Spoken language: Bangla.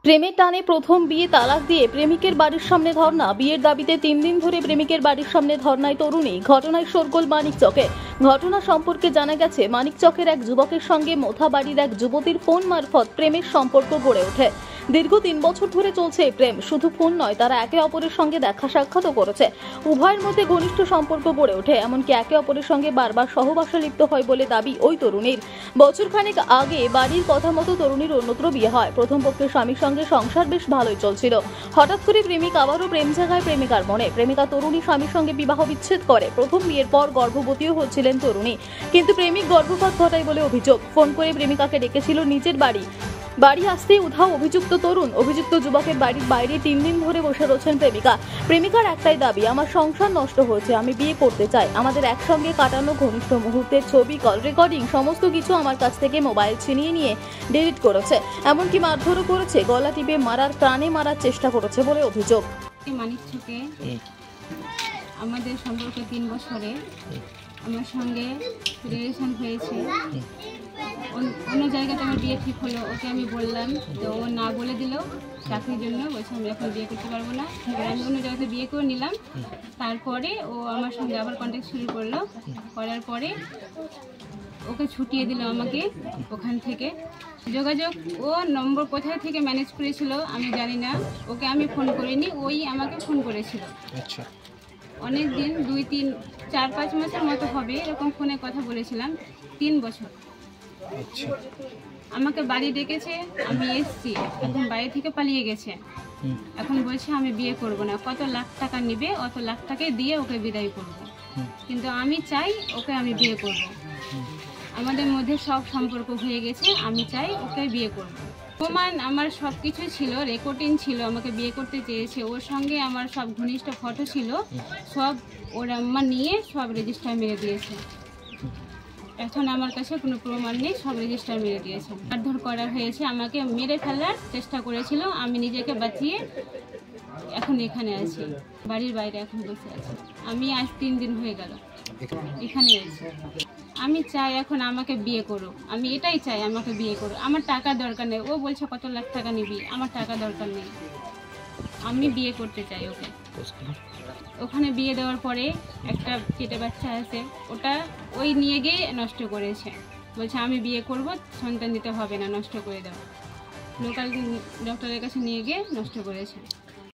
প্রেমের টানে প্রথম বিয়ে তালাক দিয়ে প্রেমিকের বাড়ির সামনে ধর্ণা। বিয়ের দাবিতে 3 দিন ধরে প্রেমিকের বাড়ির সামনে ধর্ণায় তরুণী। ঘটনায় শোরগোল মানিকচকে। ঘটনা সম্পর্কে জানা গেছে, মানিকচকের এক যুবকের সঙ্গে মোথাবাড়ির এক যুবতীর ফোন মারফত প্রেমের সম্পর্ক গড়ে ওঠে। দীর্ঘ 3 বছর ধরে চলছে এই প্রেম। শুধু ফোন নয়, তারা একে অপরের সঙ্গে দেখা সাক্ষাৎও করেছে। উভয়ের মধ্যে ঘনিষ্ঠ সম্পর্ক গড়ে ওঠে, এমনকি একে অপরের সঙ্গে বারবার সহবাসে লিপ্ত হয় বলে দাবি ওই তরুণীর। বছরখানেক আগে বাড়ির কথা মতো তরুণীর অন্যত্র বিয়ে হয়। প্রথম পক্ষের স্বামীর সঙ্গে সংসার বেশ ভালোই চলছিল। হঠাৎ করে প্রেমিক আবারও প্রেম জাগায় প্রেমিকার মনে। প্রেমিকা তরুণী স্বামীর সঙ্গে বিবাহ বিচ্ছেদ করে। প্রথম বিয়ের পর গর্ভবতীও হচ্ছিলেন তরুণী, কিন্তু প্রেমিক গর্ভপাত ঘটায় বলে অভিযোগ। ফোন করে প্রেমিকাকে ডেকেছিল নিজের বাড়ি আসতেই উধাও অভিযুক্ত তরুণ। অভিযুক্ত যুবকের বাড়ির বাইরে 3 দিন ধরে বসে রয়েছেন প্রেমিকা। প্রেমিকার একটাই দাবি, আমার সংসার নষ্ট হয়েছে, আমি বিয়ে করতে চাই। আমাদের একসঙ্গে কাটানো ঘনিষ্ঠ মুহূর্তের ছবি, কল রেকর্ডিং সমস্ত কিছু আমার কাছ থেকে মোবাইল ছিনিয়ে নিয়ে ডিলিট করেছে। এমনকি মারধরও করেছে, গলা টিপে মারার, প্রাণে মারার চেষ্টা করেছে বলে অভিযোগ। মানিকচকে আমাদের সম্পর্ক 3 বছরে আমার সঙ্গে রিলেশন হয়েছে। অন্য জায়গাতে আমার বিয়ে ঠিক হলো, ওকে আমি বললাম, তো ও না বলে দিল চাকরির জন্য। বলছে আমি এখন বিয়ে করতে পারবো না। এবার আমি অন্য জায়গাতে বিয়ে করে নিলাম। তারপরে ও আমার সঙ্গে আবার কন্ট্যাক্ট শুরু করলো। করার পরে ওকে ছুটিয়ে দিল আমাকে ওখান থেকে। যোগাযোগ ও নম্বর কোথায় থেকে ম্যানেজ করেছিল আমি জানি না। ওকে আমি ফোন করিনি, ওই আমাকে ফোন করেছিল। আচ্ছা, অনেক দিন, 2, 3, 4, 5 মাসের মতো হবে এরকম ফোনে কথা বলেছিলাম। 3 বছর আচ্ছা। আমাকে বাড়ি ডেকেছে, আমি এসছি। এখন বাড়ি থেকে পালিয়ে গেছে। এখন বলছে আমি বিয়ে করব না। কত লাখ টাকা নিবে, অত লাখ টাকায় দিয়ে ওকে বিদায় করব। কিন্তু আমি চাই ওকে আমি বিয়ে করব। আমাদের মধ্যে সব সম্পর্ক হয়ে গেছে, আমি চাই ওকে বিয়ে করব। প্রমাণ আমার সব কিছু ছিল, রেকর্ডিং ছিল, আমাকে বিয়ে করতে চেয়েছে। ওর সঙ্গে আমার সব ঘনিষ্ঠ ফটো ছিল, সব ওর আম্মা নিয়ে সব রেজিস্টার মেরে দিয়েছে। এখন আমার কাছে কোনো প্রমাণ নেই, সব রেজিস্টার মেরে দিয়েছে। মারধর করা হয়েছে, আমাকে মেরে ফেলার চেষ্টা করেছিল। আমি নিজেকে বাঁচিয়ে এখন এখানে আছি, বাড়ির বাইরে এখন বসে আছি। আমি আজ 3 দিন হয়ে গেল এখানে আছি। আমি চাই এখন আমাকে বিয়ে করো, আমি এটাই চাই, আমাকে বিয়ে করো। আমার টাকা দরকার নেই। ও বলছে কত লাখ টাকা নিবি, আমার টাকা দরকার নেই। আমি বিয়ে করতে চাই ওকে। ওখানে বিয়ে দেওয়ার পরে একটা পেটে বাচ্চা আছে, ওটা ওই নিয়ে গিয়ে নষ্ট করেছে। বলছে আমি বিয়ে করব, সন্তান দিতে হবে না, নষ্ট করে দাও। লোকাল ডক্টরের কাছে নিয়ে গিয়ে নষ্ট করেছে।